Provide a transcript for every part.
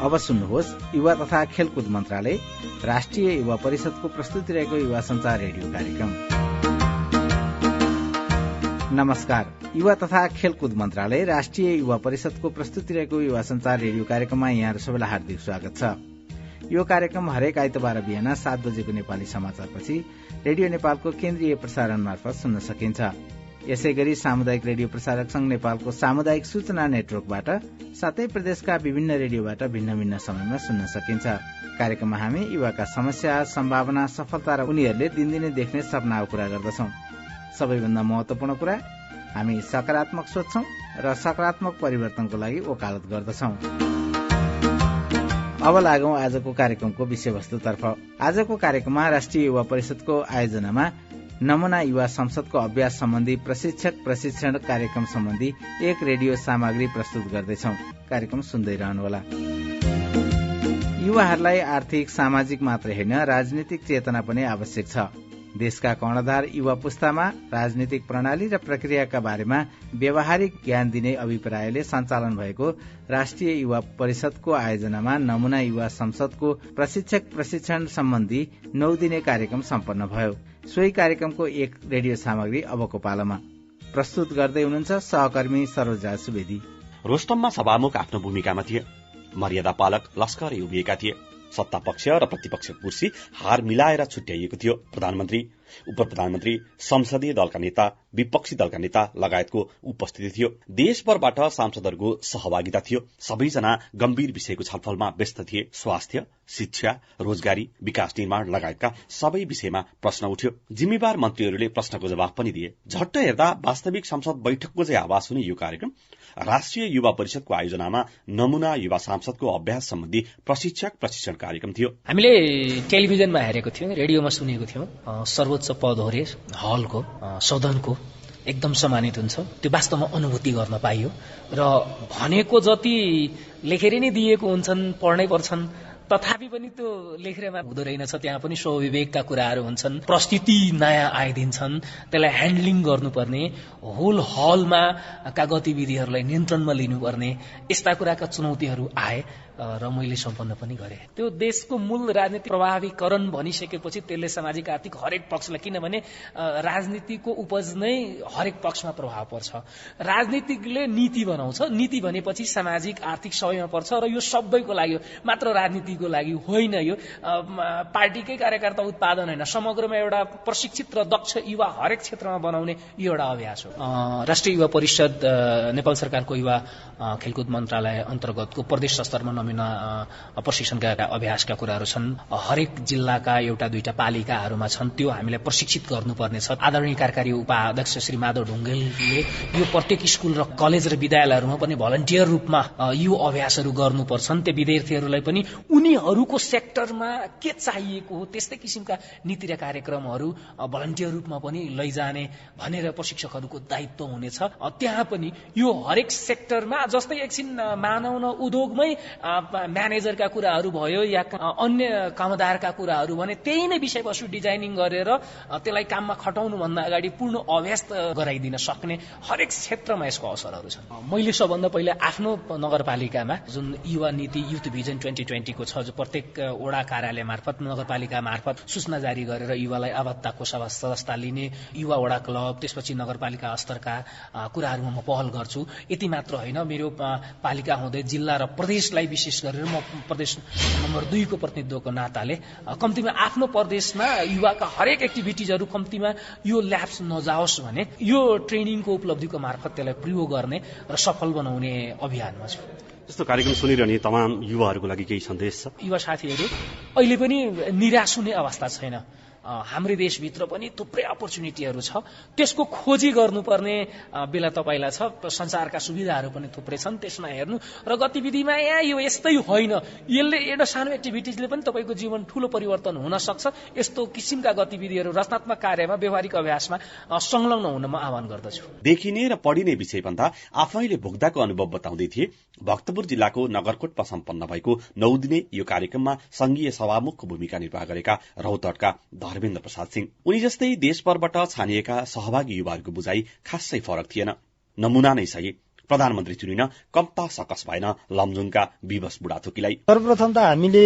अब सुन्नुहोस् युवा तथा खेलकुद मन्त्रालय राष्ट्रिय युवा परिषदको प्रस्तुति रहेको युवा संचार रेडियो कार्यक्रम। नमस्कार, युवा तथा खेलकुद मन्त्रालय राष्ट्रिय युवा परिषदको प्रस्तुति रहेको युवा संचार रेडियो कार्यक्रममा यहाँहरू सबैलाई हार्दिक स्वागत छ। यो कार्यक्रम हरेक आइतबार बिहान 7 बजेको नेपाली समाचारपछि रेडियो नेपालको केन्द्रीय प्रसारण मार्फत सुन्न सकिन्छ। यसै गरी सामुदायिक रेडियो प्रसारक संघ नेपालको सामुदायिक सूचना नेटवर्कबाट साथै प्रदेशका विभिन्न रेडियोबाट भिन्न भिन्न समयमा सुन्न सकिन्छ। कार्यक्रममा हामी युवाका समस्या, सम्भावना, सफलता र उनीहरूले दिनदिनै देख्ने सपनाको कुरा गर्दछौं। सबैभन्दा महत्वपूर्ण कुरा, हामी सकारात्मक सोच्छौं र सकारात्मक परिवर्तनको लागि वकालत गर्दछौं। अब लागौं आजको कार्यक्रमको विषयवस्तुतर्फ। आजको कार्यक्रममा राष्ट्रिय युवा परिषदको आयोजनामा नमुना युवा संसदको अभ्यास सम्बन्धी प्रशिक्षण कार्यक्रम सम्बन्धी एक रेडियो सामग्री प्रस्तुत गर्दैछौ। कार्यक्रम सुन्दै रहनुहोला। युवाहरूलाई आर्थिक, सामाजिक मात्र होइन, राजनीतिक चेतना पनि आवश्यक छ। देशका कर्णधार युवा पुस्तामा राजनीतिक प्रणाली र प्रक्रियाका बारेमा व्यावहारिक ज्ञान दिने अभिप्रायले सञ्चालन भएको राष्ट्रिय युवा परिषदको आयोजनामा नमुना युवा संसदको प्रशिक्षण सम्बन्धी 9 दिने कार्यक्रम सम्पन्न भयो। सोही कार्यक्रमको एक रेडियो सामग्री अबको पालामा प्रस्तुत गर्दै हुनुहुन्छ सहकर्मी सरोजराज सुवेदी। रोस्टममा सभामुख आफ्नो भूमिकामा थिए। मर्यादा पालक लस्करै उभिएका थिए। सत्ता पक्ष र प्रतिपक्ष कुर्सी हार मिलाएर छुट्याइएको थियो। प्रधानमन्त्री, उपप्रधानमन्त्री, संसदीय दलका नेता, विपक्षी दलका नेता लगायतको उपस्थिति थियो। देशभरबाट सांसदहरूको सहभागिता थियो। सबैजना गम्भीर विषयको छलफलमा व्यस्त थिए। स्वास्थ्य, शिक्षा, रोजगारी, विकास निर्माण लगायतका सबै विषयमा प्रश्न उठ्यो। जिम्मेवार मन्त्रीहरूले प्रश्नको जवाफ पनि दिए। झट्ट हेर्दा वास्तविक संसद बैठकको चाहिँ आभास हुने यो कार्यक्रम राष्ट्रिय युवा परिषदको आयोजनामा नमुना युवा सांसदको अभ्यास सम्बन्धी प्रशिक्षण कार्यक्रम थियो। हामीले टेलिभिजनमा हेरेको थियौं, रेडियोमा सुनेको थियौं। सर्वोच्च पद हो रे हलको, सदनको एकदम सम्मानित हुन्छ। त्यो वास्तवमा अनुभूति गर्न पाइयो र भनेको जति लेखेर नै दिएको हुन्छन्, पढ्नै पर्छन्, तथापि पनि त्यो लेखेरमा हुँदो रहेनछ। त्यहाँ पनि स्वविवेकका कुराहरू हुन्छन्, प्रस्तुति नयाँ आइदिन्छन्, त्यसलाई ह्यान्डलिङ गर्नुपर्ने, होल हलमा का गतिविधिहरूलाई नियन्त्रणमा लिनुपर्ने, यस्ता कुराका चुनौतीहरू आए र मैले सम्पन्न पनि गरे। त्यो देशको मूल राजनीतिक प्रभावीकरण भनिसकेपछि त्यसले सामाजिक आर्थिक हरेक पक्षलाई, किनभने राजनीतिको उपज नै हरेक पक्षमा प्रभाव पर्छ। राजनीतिकले नीति बनाउँछ, नीति भनेपछि सामाजिक आर्थिक सबैमा पर्छ र यो सबैको लागि हो, मात्र राजनीतिको लागि होइन। यो पार्टीकै कार्यकर्ता उत्पादन होइन, समग्रमा एउटा प्रशिक्षित र दक्ष युवा हरेक क्षेत्रमा बनाउने यो एउटा अभ्यास हो। राष्ट्रिय युवा परिषद नेपाल सरकारको युवा खेलकुद मन्त्रालय अन्तर्गतको प्रदेश स्तरमा नमुना प्रशिक्षणका अभ्यासका कुराहरू छन्। हरेक जिल्लाका एउटा दुईटा पालिकाहरूमा छन्, त्यो हामीलाई प्रशिक्षित गर्नुपर्ने छ। आदरणीय कार्यकारी उपाध्यक्ष श्री माधव ढुङ्गेलले यो प्रत्येक स्कुल र कलेज र विद्यालयहरूमा पनि भलन्टियर रूपमा यो अभ्यासहरू गर्नुपर्छन्। त्यो विद्यार्थीहरूलाई पनि उनीहरूको सेक्टरमा के चाहिएको हो त्यस्तै किसिमका नीति र कार्यक्रमहरू भलन्टियर रूपमा पनि लैजाने भनेर प्रशिक्षकहरूको दायित्व हुनेछ। त्यहाँ पनि यो हरेक सेक्टरमा, जस्तै एकछिन मानव न उद्योगमै म्यानेजरका कुराहरू भयो या अन्य कामदारका कुराहरू भने त्यही नै विषयवस्तु डिजाइनिङ गरेर त्यसलाई काममा खटाउनु भन्दा अगाडि पूर्ण अभ्यस्त गराइदिन सक्ने हरेक क्षेत्रमा यसको अवसरहरू छन्। मैले सबभन्दा पहिला आफ्नो नगरपालिकामा जुन युवा नीति युथ भिजन 2020 को छ, जो प्रत्येक वडा कार्यालय मार्फत, नगरपालिका मार्फत सूचना जारी गरेर युवालाई आबद्धताको सदस्यता लिने, युवा वडा क्लब, त्यसपछि नगरपालिका स्तरका कुराहरूमा म पहल गर्छु। यति मात्र होइन, मेरो पालिका हुँदै जिल्ला र प्रदेशलाई विशेष गरेर म प्रदेश नम्बर 2 को प्रतिनिधित्वको नाताले कम्तीमा आफ्नो प्रदेशमा युवाका हरेक एक्टिभिटिजहरू कम्तीमा यो ल्याप्स नजाओस् भने यो ट्रेनिङको उपलब्धिको मार्फत त्यसलाई प्रयोग गर्ने र सफल बनाउने अभियानमा छु। यस्तो कार्यक्रम सुनिरहने तमाम युवाहरूको लागि केही सन्देश छ? युवा साथीहरू, अहिले पनि निराश हुने अवस्था छैन। हाम्रो देशभित्र पनि थुप्रै अपर्च्युनिटीहरू छ, त्यसको खोजी गर्नुपर्ने बेला तपाईँलाई छ। संसारका सुविधाहरू पनि थुप्रै छन्, त्यसमा हेर्नु र गतिविधिमा यहाँ यो यस्तै होइन, यसले एउटा सानो एक्टिभिटिजले पनि तपाईँको जीवन ठूलो परिवर्तन हुन सक्छ। यस्तो किसिमका गतिविधिहरू रचनात्मक कार्यमा, व्यावहारिक अभ्यासमा संलग्न हुन म आह्वान गर्दछु। देखिने र पढिने विषयभन्दा आफैले भोग्दाको अनुभव बताउँदै थिए भक्तपुर जिल्लाको नगरकोटमा सम्पन्न भएको 9 दिने यो कार्यक्रममा संघीय सभामुखको भूमिका निर्वाह गरेका रौतहटका धर्मेन्द्र प्रसाद सिंह। उनी जस्तै देशभरबाट छानिएका सहभागी युवाहरूको बुझाइ खासै फरक थिएन। नमुना नै सही, प्रधानमन्त्री चुनिन कम्ता सकस भएन लमजुङका विवश बुढाथोकीलाई। सर्वप्रथम त हामीले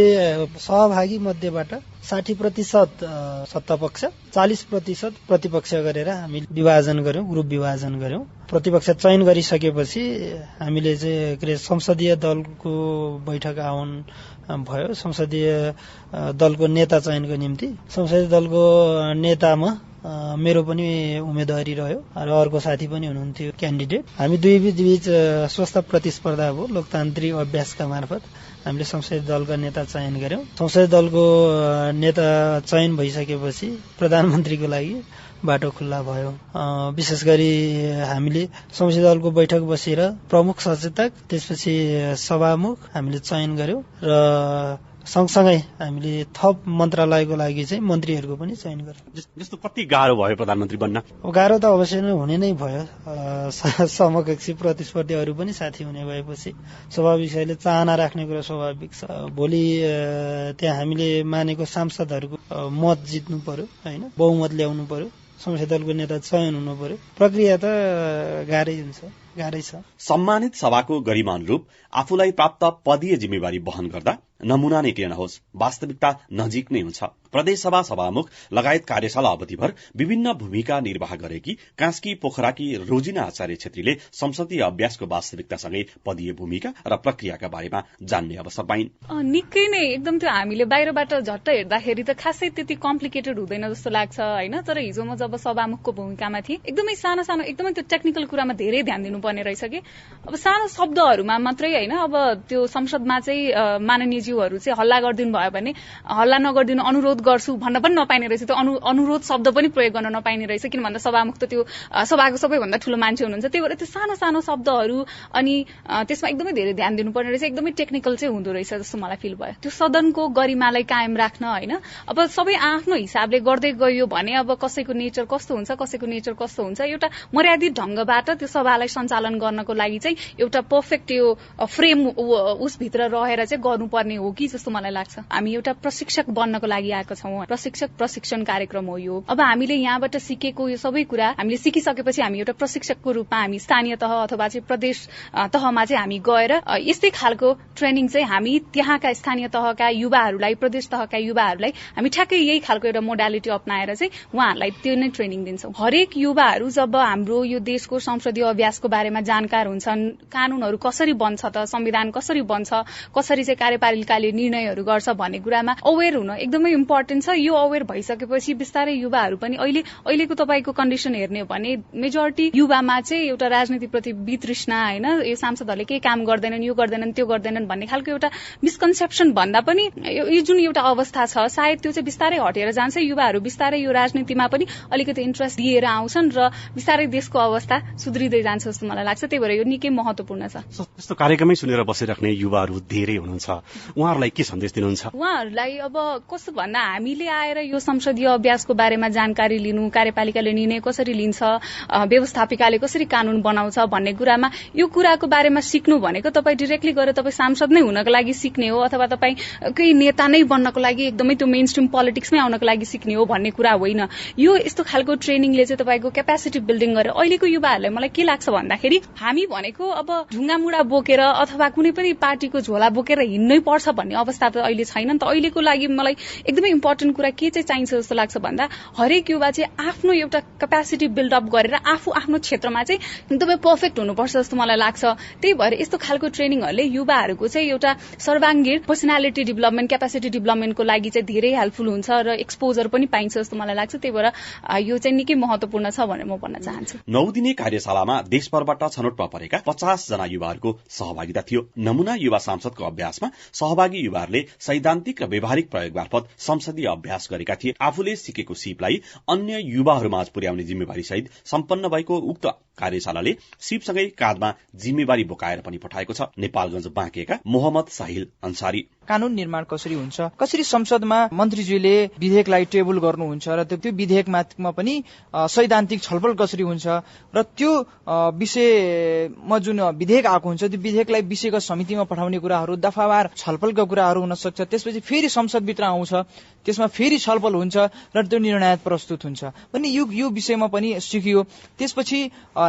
सहभागी मध्येबाट 60% सत्तापक्ष 40% प्रतिपक्ष गरेर हामी विभाजन गर्यौं, ग्रुप विभाजन गर्यौं। प्रतिपक्ष चयन गरिसकेपछि हामीले चाहिँ संसदीय दलको बैठक आह्वान भयो। संसदीय दलको नेता चयनको निम्ति संसदीय दलको नेतामा मेरो पनि उम्मेदवारी रह्यो र अर्को साथी पनि हुनुहुन्थ्यो क्यान्डिडेट। हामी दुई बीच स्वस्थ प्रतिस्पर्धा भयो। लोकतान्त्रिक अभ्यासका मार्फत हामीले संसदीय दलका नेता चयन गर्यौं। संसदीय दलको नेता चयन भइसकेपछि प्रधानमन्त्रीको लागि बाटो खुल्ला भयो। विशेष गरी हामीले संसदीय दलको बैठक बसेर प्रमुख सचेतक त्यसपछि सभामुख हामीले चयन गर्यौं र सँगसँगै हामीले थप मन्त्रालयको लागि चाहिँ मन्त्रीहरूको पनि चयन गर्यौं। जस्तो कति गाह्रो भयो प्रधानमन्त्री बन्न? गाह्रो त अवश्य नै हुने नै भयो। समकक्षी प्रतिस्पर्धीहरू पनि साथी हुने भएपछि स्वाभाविक यसले चाहना राख्ने कुरा स्वाभाविक छ। भोलि त्यहाँ हामीले मानेको सांसदहरूको मत जित्नु पर्यो हैन, बहुमत ल्याउनु पर्यो, संसदीय दलको नेता चयन हुनु पर्यो। प्रक्रिया त गाह्रै छ। सम्मानित सभाको गरिमा अनुरूप आफूलाई प्राप्त पदीय जिम्मेवारी वहन गर्दा नमूना नै किन नहोस्, वास्तविकता नजिक नै हुन्छ। प्रदेश सभा सभामुख लगायत कार्यशाला अवधिभर विभिन्न भूमिका निर्वाह गरेकी कास्की पोखराकी रोजिना आचार्य छेत्रीले संसदीय अभ्यासको वास्तविकतासँगै पदीय भूमिका र प्रक्रियाका बारेमा जान्ने अवसर पाइन्। निकै नै एकदम त्यो हामीले बाहिरबाट झट्ट हेर्दाखेरि त खासै त्यति कम्प्लिकेटेड हुँदैन जस्तो लाग्छ हैन। तर हिजो म जब सभामुखको भूमिकामा थिएँ एकदमै सानो सानो एकदमै त्यो टेक्निकल कुरामा धेरै ध्यान दिनुपर्ने रहेछ कि अब सानो शब्दहरूमा मात्रै हैन। अब त्यो संसदमा चाहिँ माननीयज्यूहरू चाहिँ हल्ला गरिदिनु भयो भने हल्ला नगरिदिनु अनुरोध गर्छु भन्न पनि नपाइने रहेछ। त्यो अनुरोध शब्द पनि प्रयोग गर्न नपाइने रहेछ, किन भन्दा सभामुख त त्यो सभाको सबैभन्दा ठूलो मान्छे हुनुहुन्छ। त्यही भएर त्यो सानो सानो शब्दहरू अनि त्यसमा एकदमै धेरै ध्यान दिनुपर्ने रहेछ। एकदमै टेक्निकल चाहिँ हुँदो रहेछ जस्तो मलाई फिल भयो। त्यो सदनको गरिमालाई कायम राख्न हैन। अब सबै आफ्नो हिसाबले गर्दै गयो भने अब कसैको नेचर कस्तो हुन्छ, कसैको नेचर कस्तो हुन्छ, एउटा मर्यादित ढंगबाट त्यो सभालाई सञ्चालन गर्नको लागि चाहिँ एउटा पर्फेक्ट यो फ्रेम उसभित्र रहेर चाहिँ गर्नुपर्ने हो कि जस्तो मलाई लाग्छ। हामी एउटा प्रशिक्षक बन्नको लागि आएको छौं। प्रशिक्षक प्रशिक्षण कार्यक्रम हो यो। अब हामीले यहाँबाट सिकेको यो सबै कुरा हामीले सिकिसकेपछि हामी एउटा प्रशिक्षकको रूपमा हामी स्थानीय तह अथवा चाहिँ प्रदेश तहमा चाहिँ हामी गएर यस्तै खालको ट्रेनिङ चाहिँ हामी त्यहाँका स्थानीय तहका युवाहरूलाई, प्रदेश तहका युवाहरूलाई हामी ठ्याक्कै यही खालको एउटा मोडालिटी अपनाएर चाहिँ उहाँहरूलाई त्यो नै ट्रेनिङ दिन्छौं। हरेक युवाहरू जब हाम्रो यो देशको संसदीय अभ्यासको बारेमा जानकार हुन्छन्, कानूनहरू कसरी बन्छ त, संविधान कसरी बन्छ, कसरी चाहिँ कार्यपालिकाले निर्णयहरू गर्छ भन्ने कुरामा अवेर हुन एकदमै इम्पोर्टेन्ट छ। यो अवेर भइसकेपछि बिस्तारै युवाहरू पनि अहिलेको तपाईको कन्डिसन हेर्ने हो भने मेजोरिटी युवामा चाहिँ एउटा राजनीतिप्रति वितृष्णा हैन, यो सांसदहरूले केही काम गर्दैनन्, यो गर्दैनन्, त्यो गर्दैनन् भन्ने खालको एउटा मिसकन्सेप्सन भन्दा पनि यो जुन एउटा अवस्था छ सायद त्यो चाहिँ बिस्तारै हटेर जान्छ। युवाहरू बिस्तारै यो राजनीतिमा पनि अलिकति इन्ट्रेस्ट दिएर आउँछन् र बिस्तारै देशको अवस्था सुध्रिँदै जान्छ जस्तो मलाई लाग्छ। त्यही भएर यो निकै महत्त्वपूर्ण छ। यस्तो कार्यक्रममै सुनेर बसिराख्ने युवाहरू धेरै हुनुहुन्छ, उहाँहरूलाई के सन्देश दिनुहुन्छ? उहाँहरूलाई अब कस्तो भन्दा हामीले आएर यो संसदीय अभ्यासको बारेमा जानकारी लिनु, कार्यपालिकाले निर्णय कसरी लिन्छ, व्यवस्थापिकाले कसरी कानून बनाउँछ भन्ने कुरामा यो कुराको बारेमा सिक्नु भनेको तपाईँ डिरेक्टली गएर तपाईँ सांसद नै हुनको लागि सिक्ने हो अथवा तपाईँ केही नेता नै बन्नको लागि एकदमै त्यो मेन स्ट्रिम पोलिटिक्समै आउनको लागि सिक्ने हो भन्ने कुरा होइन। यो यस्तो खालको ट्रेनिङले चाहिँ तपाईँको क्यापेसिटी बिल्डिङ गरेर अहिलेको युवाहरूलाई मलाई के लाग्छ भन्दाखेरि हामी भनेको अब ढुङ्गामुढा बोकेर अथवा कुनै पनि पार्टीको झोला बोकेर हिँड्नै पर्छ भन्ने अवस्था त अहिले छैन नि त। अहिलेको लागि मलाई एकदमै इम्पोर्टेन्ट कुरा के चाहिँ चाहिन्छ जस्तो लाग्छ भन्दा हरेक युवा चाहिँ आफ्नो एउटा क्यापेसिटी बिल्डअप गरेर आफ्नो क्षेत्रमा चाहिँ एकदमै पर्फेक्ट हुनुपर्छ जस्तो मलाई लाग्छ। त्यही भएर यस्तो खालको ट्रेनिङहरूले युवाहरूको चाहिँ एउटा सर्वाङ्गीण पर्सनालिटी डेभलपमेन्ट, क्यापेसिटी डेभलपमेन्टको लागि चाहिँ धेरै हेल्पफुल हुन्छ र एक्सपोजर पनि पाइन्छ जस्तो मलाई लाग्छ। त्यही भएर यो चाहिँ निकै महत्त्वपूर्ण छ भनेर म भन्न चाहन्छु। 9 दिने कार्यशालामा देशभरबाट छनौटमा परेका 50 जना युवाहरूको सहभागिता थियो। नमूना युवा सांसदको अभ्यासमा सहभागी युवाहरूले सैद्धान्तिक र व्यवहारिक प्रयोग मार्फत संसदीय अभ्यास गरेका थिए। आफूले सिकेको सिपलाई अन्य युवाहरूमाझ पुर्याउने जिम्मेवारी सहित सम्पन्न भएको उक्त कार्यशालाले सिपसँगै काँधमा जिम्मेवारी बोकाएर पनि पठाएको छ। नेपालगञ्ज बाँकेका मोहम्मद साहिल अन्सारी। कानून निर्माण कसरी हुन्छ, कसरी संसदमा मन्त्रीज्यूले विधेयकलाई टेबल गर्नुहुन्छ र त्यो विधेयकमा पनि सैद्धान्तिक छलफल कसरी हुन्छ र त्यो विषयमा जुन विधेयक आएको हुन्छ त्यो विधेयकलाई विषयगत समितिमा पठाउने कुराहरू, दफावार छलफलका कुराहरू हुन सक्छ। त्यसपछि फेरि संसदभित्र आउँछ, त्यसमा फेरि छलफल हुन्छ र त्यो निर्णय प्रस्तुत हुन्छ पनि। यो विषयमा पनि सिकियो। त्यसपछि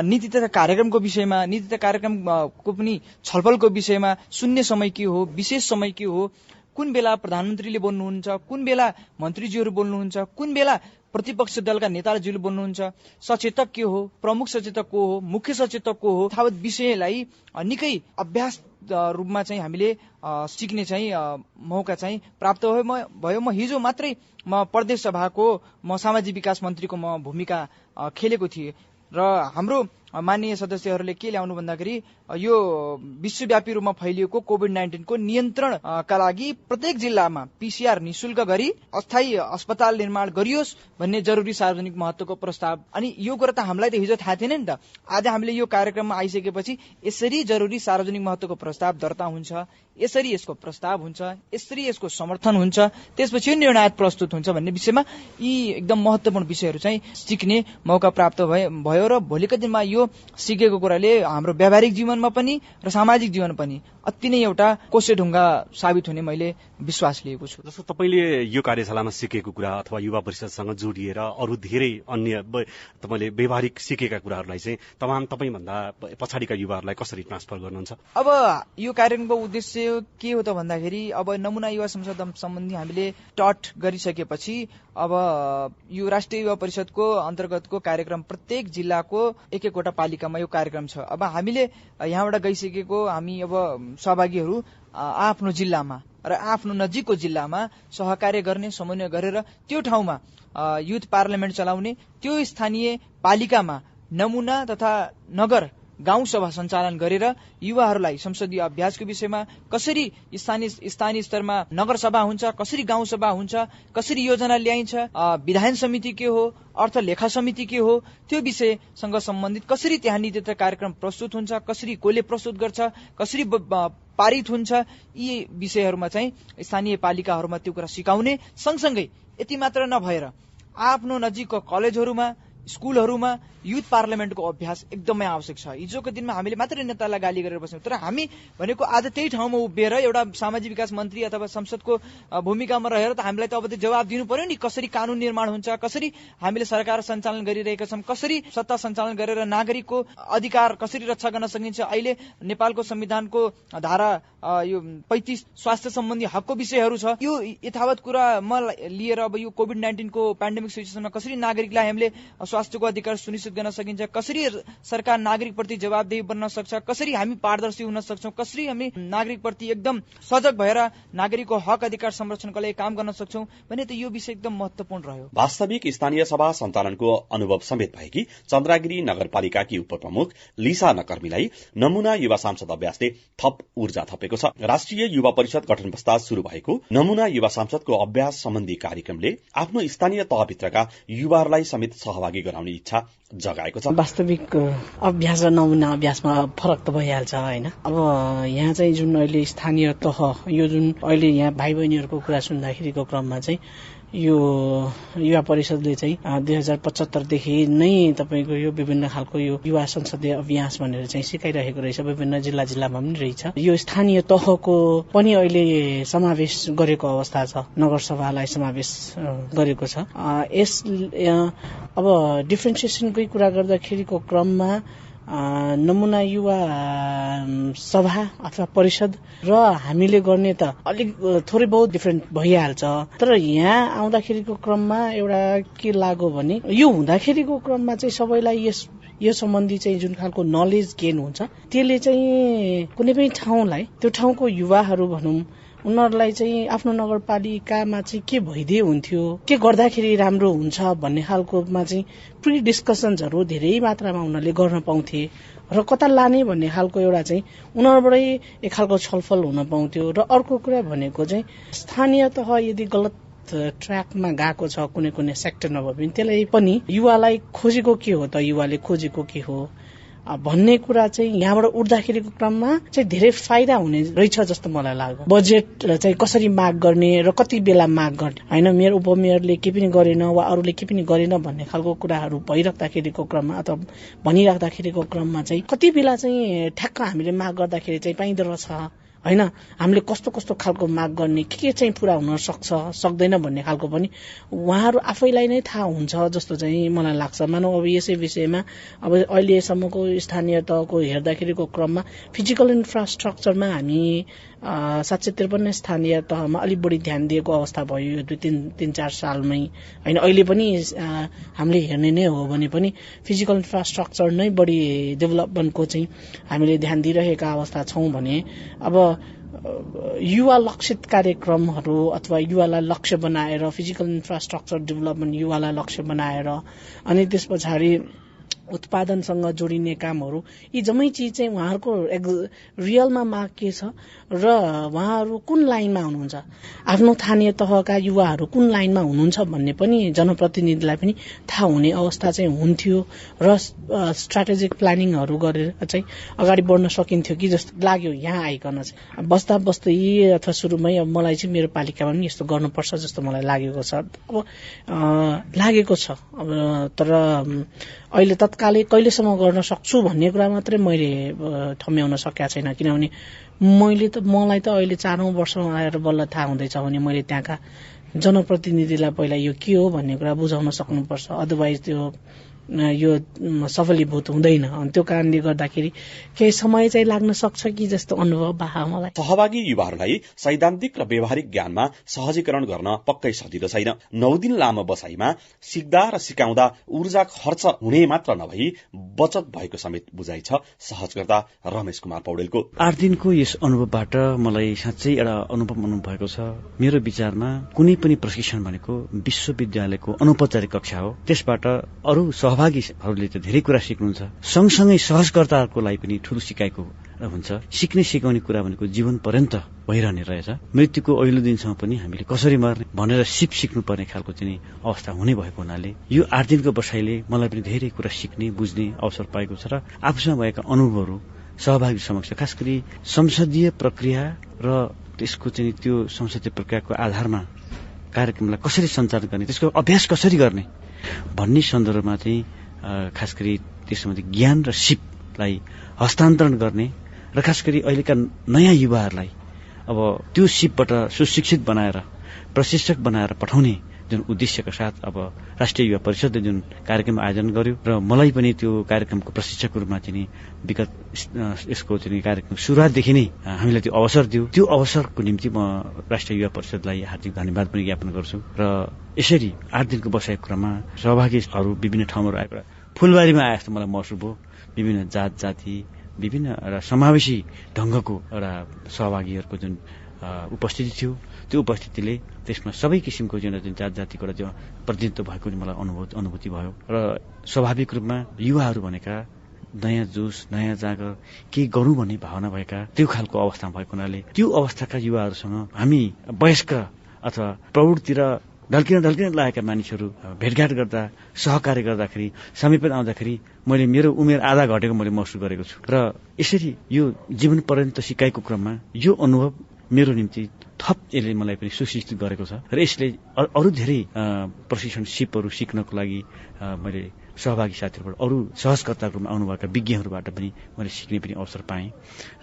नीति तथा कार्यक्रमको विषयमा, नीति तथा कार्यक्रमको पनि छलफलको विषयमा शून्य समय के हो, विशेष समय के हो, कुन बेला प्रधानमन्त्रीले बोल्नुहुन्छ, कुन बेला मन्त्रीज्यूहरू बोल्नुहुन्छ, कुन बेला प्रतिपक्ष दलका नेताजीले बोल्नुहुन्छ, सचेतक के हो, प्रमुख सचेतक को हो, मुख्य सचेतक को हो, यथावत विषयलाई निकै अभ्यास रूपमा चाहिँ हामीले सिक्ने चाहिँ मौका चाहिँ प्राप्त भयो। म हिजो मात्रै म प्रदेश सभाको म सामाजिक विकास मन्त्रीको म भूमिका खेलेको थिएँ र हाम्रो माननीय सदस्यहरूले के ल्याउनु भन्दाखेरि यो विश्वव्यापी रूपमा फैलिएको कोभिड-19 को नियन्त्रणका लागि प्रत्येक जिल्लामा पीसीआर निशुल्क गरी अस्थायी अस्पताल निर्माण गरियोस् भन्ने जरुरी सार्वजनिक महत्वको प्रस्ताव। अनि यो कुरा त हामीलाई त हिजो थाहा थिएन नि त। आज हामीले यो कार्यक्रममा आइसकेपछि यसरी जरुरी सार्वजनिक महत्वको प्रस्ताव दर्ता हुन्छ, यसरी यसको प्रस्ताव हुन्छ, यसरी यसको समर्थन हुन्छ, त्यसपछि निर्णय प्रस्तुत हुन्छ भन्ने विषयमा यी एकदम महत्वपूर्ण विषयहरू चाहिँ सिक्ने मौका प्राप्त भयो र भोलिका दिनमा यो सिकेको कुराले हाम्रो व्यावहारिक जीवनमा पनि र सामाजिक जीवन पनि अति नै एउटा कोसेढुङ्गा साबित हुने मैले विश्वास लिएको छु। जस्तो तपाईले यो कार्यशालामा सिकेको कुरा अथवा युवा परिषदसँग जोडिएर अरू धेरै अन्य तपाईले व्यावहारिक सिकेका कुराहरूलाई चाहिँ तपाईभन्दा पछाडिका युवाहरूलाई कसरी ट्रान्सफर गर्नुहुन्छ? अब यो कार्यक्रमको उद्देश्य के हो त भन्दाखेरि अब नमुना युवा संसद सम्बन्धी हामीले टट गरिसकेपछि अब यो राष्ट्रिय युवा परिषदको अन्तर्गतको कार्यक्रम प्रत्येक जिल्लाको एक एकवटा पालिकामा यो कार्यक्रम छ। अब हामीले यहाँबाट गइसकेको हामी अब सहभागीहरू आफ्नो जिल्लामा र आफ्नो नजिकको जिल्लामा सहकार्य गर्ने, समन्वय गरेर त्यो ठाउँमा युथ पार्लियामेन्ट चलाउने, त्यो स्थानीय पालिकामा नमुना तथा नगर गाउँ सभा सञ्चालन गरेर युवाहरूलाई संसदीय अभ्यासको विषयमा कसरी स्थानीय स्तरमा नगर सभा हुन्छ, कसरी गाउँ सभा हुन्छ, कसरी योजना ल्याइन्छ, विधायन समिति के हो, अर्थ लेखा समिति के हो, त्यो विषयसँग सम्बन्धित कसरी त्यहाँ नीति तथा कार्यक्रम प्रस्तुत हुन्छ, कसरी कसले प्रस्तुत गर्छ, कसरी पारित हुन्छ, यी विषयहरूमा चाहिँ स्थानीय पालिकाहरूमा त्यो कुरा सिकाउने, सँगसँगै यति मात्र नभएर आफ्नो नजिकको कलेजहरूमा, स्कुलहरूमा युथ पार्लियामेन्टको अभ्यास एकदमै आवश्यक छ। हिजोको दिनमा हामीले मात्रै नेतालाई गाली गरेर बस्यौं, तर हामी भनेको आज त्यही ठाउँमा उभिएर एउटा सामाजिक विकास मन्त्री अथवा संसदको भूमिकामा रहेर त हामीलाई त अब त्यो जवाब दिनु पर्यो नि, कसरी कानून निर्माण हुन्छ, कसरी हामीले सरकार सञ्चालन गरिरहेका छौं, कसरी सत्ता सञ्चालन गरेर नागरिकको अधिकार कसरी रक्षा गर्न सकिन्छ। अहिले नेपालको संविधानको धारा यो 35 स्वास्थ्य सम्बन्धी हकको विषयहरू छ। यो यथावत कुरामा लिएर अब यो कोभिड-19 को पेन्डेमिक सिचुएसनमा कसरी नागरिकलाई हामीले स्वास्थ्यको अधिकार सुनिश्चित गर्न सकिन्छ, कसरी सरकार नागरिक प्रति जवाबदेही बन्न सक्छ, कसरी हामी पारदर्शी हुन सक्छौं, कसरी हामी नागरिक प्रति एकदम सजग भएर नागरिकको हक अधिकार संरक्षणको लागि काम गर्न सक्छौं भने त यो विषय एकदम महत्वपूर्ण रह्यो। वास्तविक स्थानीय सभा सञ्चालनको अनुभव समेत भएकी चन्द्रागिरी नगरपालिकाकी उपप्रमुख लिसा नकर्मीलाई नमुना युवा सांसद अभ्यासले थप ऊर्जा थपेको छ। राष्ट्रिय युवा परिषद गठन पश्चात शुरू भएको नमुना युवा सांसदको अभ्यास सम्बन्धी कार्यक्रमले आफ्नो स्थानीय तहभित्रका युवाहरूलाई समेत सहभागी गराउने इच्छा जगाएको छ। वास्तविक अभ्यास र नमुना अभ्यासमा फरक त भइहाल्छ हैन। अब यहाँ चाहिँ जुन अहिले स्थानीय तह, यो जुन अहिले यहाँ भाइ बहिनीहरूको कुरा सुन्दाखेरिको क्रममा चाहिँ यो युवा परिषदले चाहिँ 2075 देखि नै तपाईको यो विभिन्न खालको यो युवा संसदीय अभ्यास भनेर चाहिँ सिकाइरहेको रहेछ। विभिन्न जिल्लामा पनि रहेछ। यो स्थानीय तहको पनि अहिले समावेश गरेको अवस्था छ, नगरसभालाई समावेश गरेको छ। यस अब डिफरेन्सिएसनकै कुरा गर्दाखेरिको क्रममा नमुना युवा सभा अथवा परिषद र हामीले गर्ने त अलिक थोरै बहुत डिफरेन्ट भइहाल्छ। तर यहाँ आउँदाखेरिको क्रममा एउटा के लाग्यो भने यो हुँदाखेरिको क्रममा चाहिँ सबैलाई यो सम्बन्धी चाहिँ जुन खालको नलेज गेन हुन्छ त्यसले चाहिँ कुनै पनि ठाउँलाई, त्यो ठाउँको युवाहरू भनौं, उनीहरूलाई चाहिँ आफ्नो नगरपालिकामा चाहिँ के भइदिए हुन्थ्यो, के गर्दाखेरि राम्रो हुन्छ भन्ने खालकोमा चाहिँ प्री डिस्कसन्सहरू धेरै मात्रामा उनीहरूले गर्न पाउँथे र कता लाने भन्ने खालको एउटा चाहिँ उनीहरूबाटै एक खालको छलफल हुन पाउँथ्यो। र अर्को कुरा भनेको चाहिँ स्थानीय तह यदि गलत ट्र्याकमा गएको छ कुनै सेक्टर नभए पनि त्यसलाई पनि युवालाई खोजेको के हो त, युवाले खोजेको के हो भन्ने कुरा चाहिँ यहाँबाट उठ्दाखेरिको क्रममा चाहिँ धेरै फाइदा हुने रहेछ जस्तो मलाई लाग्यो। बजेट चाहिँ कसरी माग गर्ने र कति बेला माग गर्ने हैन, मेयर उपमेयरले के पनि गरेन वा अरूले के पनि गरेन भन्ने खालको कुराहरू भइराख्दाखेरिको क्रममा अथवा भनिराख्दाखेरिको क्रममा चाहिँ कति बेला चाहिँ ठ्याक्क हामीले माग गर्दाखेरि चाहिँ पाइँदो रहेछ होइन, हामीले कस्तो कस्तो खालको माग गर्ने, के चाहिँ पूरा हुन सक्छ सक्दैन भन्ने खालको पनि उहाँहरू आफैलाई नै थाहा हुन्छ जस्तो चाहिँ मलाई लाग्छ। मानव अब यसै विषयमा अब अहिलेसम्मको स्थानीय तहको हेर्दाखेरिको क्रममा फिजिकल इन्फ्रास्ट्रक्चरमा हामी 753 स्थानीय तहमा अलिक बढी ध्यान दिएको अवस्था भयो यो 2-3-4 सालमै होइन। अहिले पनि हामीले हेर्ने नै हो भने पनि फिजिकल इन्फ्रास्ट्रक्चर नै बढी डेभलपमेन्टको चाहिँ हामीले ध्यान दिइरहेका अवस्था छौँ भने अब युवा लक्षित कार्यक्रमहरू अथवा युवालाई लक्ष्य बनाएर फिजिकल इन्फ्रास्ट्रक्चर डेभलपमेन्ट युवालाई लक्ष्य बनाएर अनि त्यस पछाडि उत्पादनसँग जोडिने कामहरू, यी जम्मै चिज चाहिँ उहाँहरूको रियलमा माग के छ र उहाँहरू कुन लाइनमा हुनुहुन्छ, आफ्नो स्थानीय तहका युवाहरू कुन लाइनमा हुनुहुन्छ भन्ने पनि जनप्रतिनिधिलाई पनि थाहा हुने अवस्था चाहिँ हुन्थ्यो र स्ट्राटेजिक प्लानिङहरू गरेर चाहिँ अगाडि बढ्न सकिन्थ्यो कि जस्तो लाग्यो यहाँ आइकन चाहिँ। बस्दा बस्दै अथवा सुरुमै अब मलाई चाहिँ मेरो पालिकामा पनि यस्तो गर्नुपर्छ जस्तो मलाई लागेको छ। अब लागेको छ अब, तर अहिले तत्कालै कहिलेसम्म गर्न सक्छु भन्ने कुरा मात्रै मैले ठम्याउन सकेका छैन। किनभने मलाई त अहिले 4औं वर्षमा आएर बल्ल थाहा हुँदैछ भने मैले त्यहाँका जनप्रतिनिधिलाई पहिला यो के हो भन्ने कुरा बुझाउन सक्नुपर्छ, अदरवाइज त्यो यो सफलीभूत हुँदैन। अनि त्यो कारणले गर्दाखेरि केही समय चाहिँ लाग्न सक्छ कि जस्तो अनुभव भए मलाई। सहभागी युवाहरूलाई सैद्धान्तिक र व्यवहारिक ज्ञानमा सहजीकरण गर्न पक्कै सजिलो छैन। 9 दिन लामो बसाइमा सिक्दा र सिकाउँदा ऊर्जा खर्च हुने मात्र नभई बचत भएको समेत बुझाइ छ सहजकर्ता रमेश कुमार पौडेलको। 8 दिनको यस अनुभवबाट मलाई साँच्चै एउटा अनुभव भएको छ। मेरो विचारमा कुनै पनि प्रशिक्षण भनेको विश्वविद्यालयको अनौपचारिक कक्षा हो। त्यसबाट अरू सहभागीहरूले त धेरै कुरा सिक्नुहुन्छ, सँगसँगै सहजकर्ताहरूको लागि पनि ठूलो सिकाइको हुन्छ। सिक्ने सिकाउने कुरा भनेको जीवन पर्यन्त भइरहने रहेछ। मृत्युको अघिल्लो दिनसम्म पनि हामीले कसरी मर्ने भनेर सिक्नुपर्ने खालको चाहिँ अवस्था हुने भएको हुनाले यो 8 दिनको बसाइले मलाई पनि धेरै कुरा सिक्ने बुझ्ने अवसर पाएको छ र आफूसँग भएका अनुभवहरू सहभागी समक्ष, खास गरी संसदीय प्रक्रिया र त्यसको चाहिँ त्यो संसदीय प्रक्रियाको आधारमा कार्यक्रमलाई कसरी सञ्चालन गर्ने, त्यसको अभ्यास कसरी गर्ने भन्ने सन्दर्भमा चाहिँ खास गरी त्यस सम्बन्धी ज्ञान र सिपलाई हस्तान्तरण गर्ने र खास गरी अहिलेका नयाँ युवाहरूलाई अब त्यो सिपबाट सुशिक्षित बनाएर प्रशिक्षक बनाएर पठाउने जुन उद्देश्यका साथ अब राष्ट्रिय युवा परिषदले जुन कार्यक्रम आयोजन गर्यो र मलाई पनि त्यो कार्यक्रमको प्रशिक्षकको रूपमा चाहिँ विगत यसको चाहिँ कार्यक्रम सुरुवातदेखि नै हामीलाई त्यो अवसर दियो। त्यो अवसरको निम्ति म राष्ट्रिय युवा परिषदलाई हार्दिक धन्यवाद पनि ज्ञापन गर्छु। र यसरी 8 दिनको बसाइको क्रममा सहभागीहरू विभिन्न ठाउँहरू आएको फुलबारीमा आए जस्तो मलाई महसुस भयो। विभिन्न जात जाति, विभिन्न एउटा समावेशी ढंगको एउटा सहभागीहरूको जुन उपस्थिति थियो, त्यो उपस्थितिले त्यसमा सबै किसिमको जुन जात जातिको एउटा प्रतिनिधित्व भएको मलाई अनुभूति भयो। र स्वाभाविक रूपमा युवाहरू भनेका नयाँ जोश, नयाँ जागर, के गरौँ भन्ने भावना भएका त्यो खालको अवस्थामा भएको हुनाले त्यो अवस्थाका युवाहरूसँग हामी वयस्क अथवा प्रौढतिर ढल्किन लागेका मानिसहरू भेटघाट गर्दा, सहकार्य गर्दाखेरि, समीपन आउँदाखेरि मैले मेरो उमेर आधा घटेको मैले महसुस गरेको छु। र यसरी यो जीवन पर्यन्त सिकाइको क्रममा यो अनुभव मेरो निम्ति थप यसले मलाई पनि सुशिक्षित गरेको छ र यसले अरू धेरै प्रशिक्षण सिपहरू सिक्नको लागि मैले सहभागी साथीहरूबाट, अरू सहजकर्ताको रूपमा आउनुभएका विज्ञहरूबाट पनि मैले सिक्ने पनि अवसर पाएँ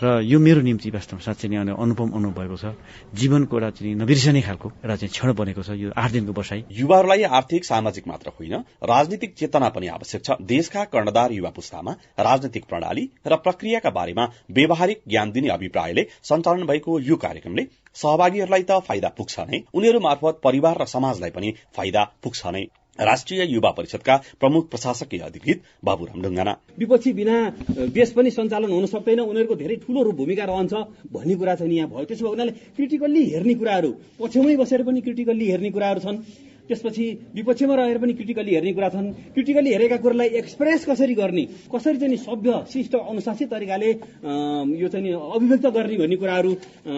र यो मेरो निम्ति वास्तवमा साँच्चै नै अनुभव भएको छ। जीवनको एउटा चाहिँ नबिर्सने खालको एउटा चाहिँ क्षण बनेको छ यो 8 दिनको बसाई। युवाहरूलाई आर्थिक सामाजिक मात्र होइन, राजनीतिक चेतना पनि आवश्यक छ। देशका कर्णधार युवा पुस्तामा राजनीतिक प्रणाली र प्रक्रियाका बारेमा व्यावहारिक ज्ञान दिने अभिप्रायले सञ्चालन भएको यो कार्यक्रमले सहभागीहरूलाई त फाइदा पुग्छ नै, उनीहरू मार्फत परिवार र समाजलाई पनि फाइदा पुग्छ नै। राष्ट्रिय युवा परिषदका प्रमुख प्रशासकीय अधिकृत बाबुराम ढुङ्गाना। विपक्षी बिना देश पनि सञ्चालन हुन सक्दैन, उनीहरूको धेरै ठूलो भूमिका रहन्छ भन्ने कुरा चाहिँ यहाँ भयो। त्यसो भए उनीहरूले क्रिटिकल्ली हेर्ने कुराहरू, पक्षमै बसेर पनि क्रिटिकल्ली हेर्ने कुराहरू छन्, त्यसपछि विपक्षमा रहेर पनि क्रिटिकल्ली हेर्ने कुरा छन्। क्रिटिकल्ली हेरेका कुरालाई एक्सप्रेस कसरी गर्ने, कसरी चाहिँ सभ्य शिष्ट अनुशासित तरिकाले यो चाहिँ अभिव्यक्त गर्ने भन्ने कुराहरू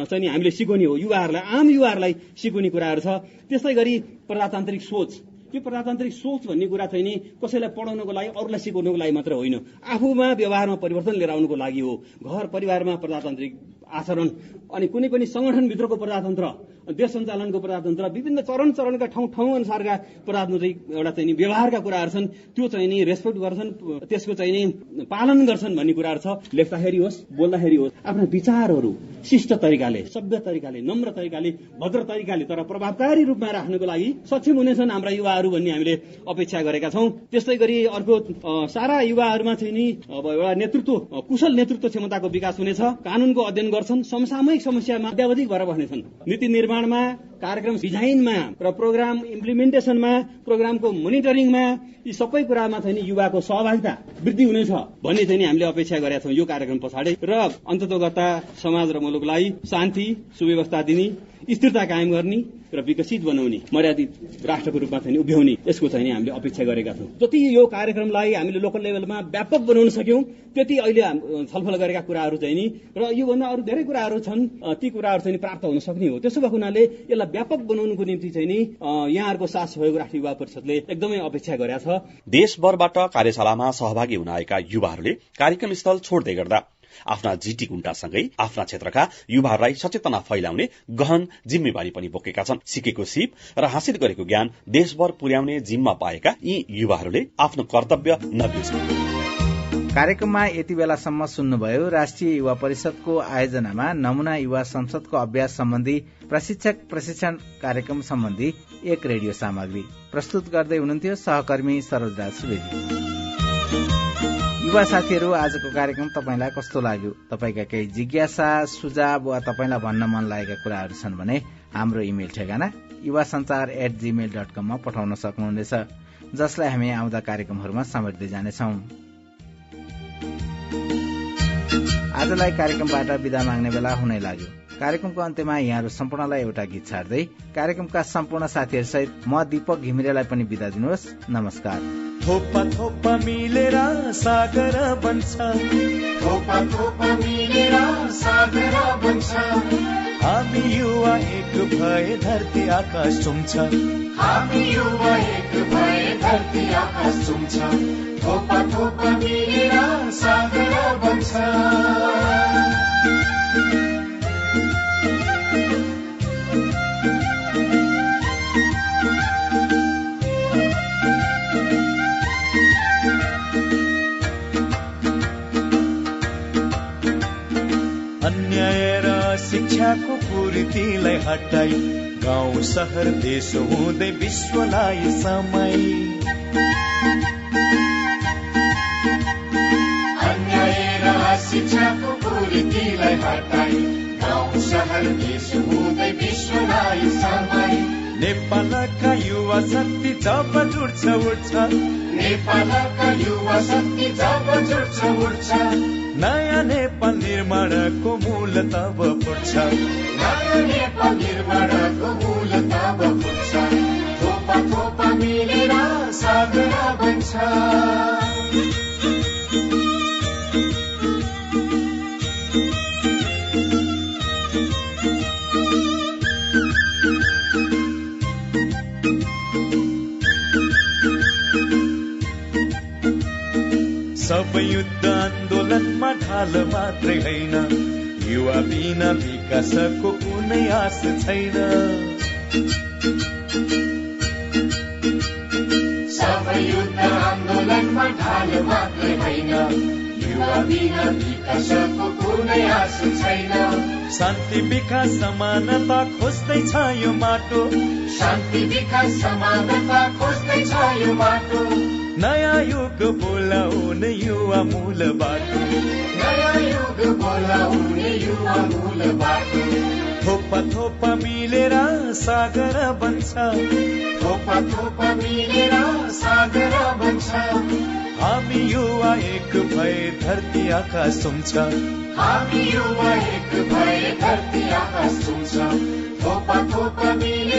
चाहिँ हामीले सिकाउने हो। युवाहरूलाई, आम युवाहरूलाई सिकाउने कुराहरू छ। त्यस्तै गरी प्रजातान्त्रिक सोच, यो प्रजातान्त्रिक सोच भन्ने कुरा चाहिँ नि कसैलाई पढाउनको लागि, अरूलाई सिकाउनको लागि मात्र होइन, आफूमा व्यवहारमा परिवर्तन लिएर आउनुको लागि हो। घर परिवारमा प्रजातान्त्रिक आचरण, अनि कुनै पनि संगठनभित्रको प्रजातन्त्र, देश सञ्चालनको प्रजातन्त्र विभिन्न चरणका ठाउँ अनुसारका प्रजातान्त्रिक एउटा चाहिँ नि व्यवहारका कुराहरू छन्, त्यो चाहिँ नि रेस्पेक्ट गर्छन्, त्यसको चाहिँ नि पालन गर्छन् भन्ने कुराहरू छ। लेख्दाखेरि होस् बोल्दाखेरि होस् आफ्ना विचारहरू शिष्ट तरिकाले, सभ्य तरिकाले, नम्र तरिकाले, भद्र तरिकाले तर प्रभावकारी रूपमा राख्नको लागि सक्षम हुनेछन् हाम्रा युवाहरू भन्ने हामीले अपेक्षा गरेका छौँ। त्यस्तै गरी अर्को सारा युवाहरूमा चाहिँ नि अब एउटा नेतृत्व, कुशल नेतृत्व क्षमताको विकास हुनेछ। कानूनको अध्ययन गर्छन्, समसामयिक समस्यामा अत्यावधिक भएर बस्नेछन्। नीति निर्माणमा, कार्यक्रम डिजाइनमा र प्रोग्राम इम्प्लिमेन्टेसनमा, प्रोग्रामको मोनिटरिङमा, यी सबै कुरामा चाहिँ नि युवाको सहभागिता वृद्धि हुनेछ भन्ने चाहिँ नि हामीले अपेक्षा गरेका छौँ यो कार्यक्रम पछाडि। र अन्ततोगर्ता समाज र मुलुकलाई शान्ति सुव्यवस्था दिने, स्थिरता कायम गर्ने र विकसित बनाउने, मर्यादित राष्ट्रको रूपमा चाहिँ उभ्याउने, यसको चाहिँ नि हामीले अपेक्षा गरेका छौँ। जति यो कार्यक्रमलाई हामीले लोकल लेभलमा व्यापक बनाउन सक्यौं त्यति अहिले छलफल गरेका कुराहरू चाहिँ नि र योभन्दा अरू धेरै कुराहरू छन्, ती कुराहरू चाहिँ प्राप्त हुन सक्ने हो। त्यसो भएको हुनाले यसलाई व्यापक बनाउनुको निम्ति चाहिँ नि यहाँहरूको साथ सहयोग राष्ट्रिय युवा परिषदले एकदमै अपेक्षा गरेका छ। देशभरबाट कार्यशालामा सहभागी हुन आएका युवाहरूले कार्यक्रम स्थल छोड्दै गर्दा आफ्ना जिटी गुण्टासँगै आफ्ना क्षेत्रका युवाहरूलाई सचेतना फैलाउने गहन जिम्मेवारी पनि बोकेका छन्। सिकेको सिप र हासिल गरेको ज्ञान देशभर पुर्याउने जिम्मा पाएका यी युवाहरूले आफ्नो कर्तव्य नबिर्सनु। कार्यक्रममा यति बेलासम्म सुन्नुभयो राष्ट्रिय युवा परिषदको आयोजनामा नमूना युवा संसदको अभ्यास सम्बन्धी प्रशिक्षण कार्यक्रम सम्बन्धी एक रेडियो सामग्री प्रस्तुत गर्दै हुनुहुन्थ्यो सहकर्मी सरोजराज सुवेदी। युवा साथीहरू, आजको कार्यक्रम तपाईलाई कस्तो लाग्यो? तपाईका केही जिज्ञासा, सुझाव वा तपाईलाई भन्न मन लागेका कुराहरू छन् भने हाम्रो इमेल ठेगाना yuvasanchar@gmail.com मा पठाउन सक्नुहुनेछ, जसलाई हामी आउँदा कार्यक्रमहरूमा समेट्दै जानेछौं। आजलाई कार्यक्रमबाट बिदा माग्ने बेला हुनै लाग्यो। कार्यक्रमको अन्त्यमा यहाँहरू सम्पूर्णलाई एउटा गीत छाड्दै कार्यक्रमका सम्पूर्ण साथीहरूसहित म दीपक घिमिरेलाई पनि बिदा दिनुहोस्। नमस्कार। थोपा थोपा मिलेर सागर बन्छ, थोपा थोपा मिलेर सागर बन्छ, हामी युवा एक भए धरती आकाश चुम्छ, हामी युवा एक भए धरती आकाश चुम्छ, थोपा थोपा मिलेर सागर बन्छ। अन्याय र शिक्षाको कुरीतिलाई हटाई गाउँ शहर देश हुँदै विश्वलाई समय, अन्याय र शिक्षाको कुरीतिलाई हटाई गाउँ शहर देश हुँदै विश्वलाई समय। नेपालका युवा शक्ति जब जुट्छ उठ्छ, नेपालका युवा शक्ति जब जुट्छ उठ्छ, नयाँ नेपाल निर्माणको मूल तब फुट्छ, नयाँ नेपाल निर्माणको मूल तब फुट्छ, थोपा थोपा मिलेर सागर बन्छ। सब युद्ध आन्दोलनमा ढाल मात्रै होइन, युवा बिना विकासको कुनै आश छैन। सब युद्ध आन्दोलनमा ढाल मात्रै होइन, युवा बिना विकासको कुनै आश छैन। शान्ति विकास समानता खोज्दैछ यो माटो, शान्ति विकास समानता खोज्दैछ यो माटो, नयाँ युग बोलाउने युवा मूल बाटो, नयाँ युग बोलाउने युवा मूल बाटो, थोपा थोपा मिलेर सागर बन्छ, थोपा थोपा मिलेर सागर बन्छ, हामी युवा एक भए धरती आकाश चुम्छ, हामी युवा एक भए धरती आकाश चुम्छ, थोपा थोपा मिलेर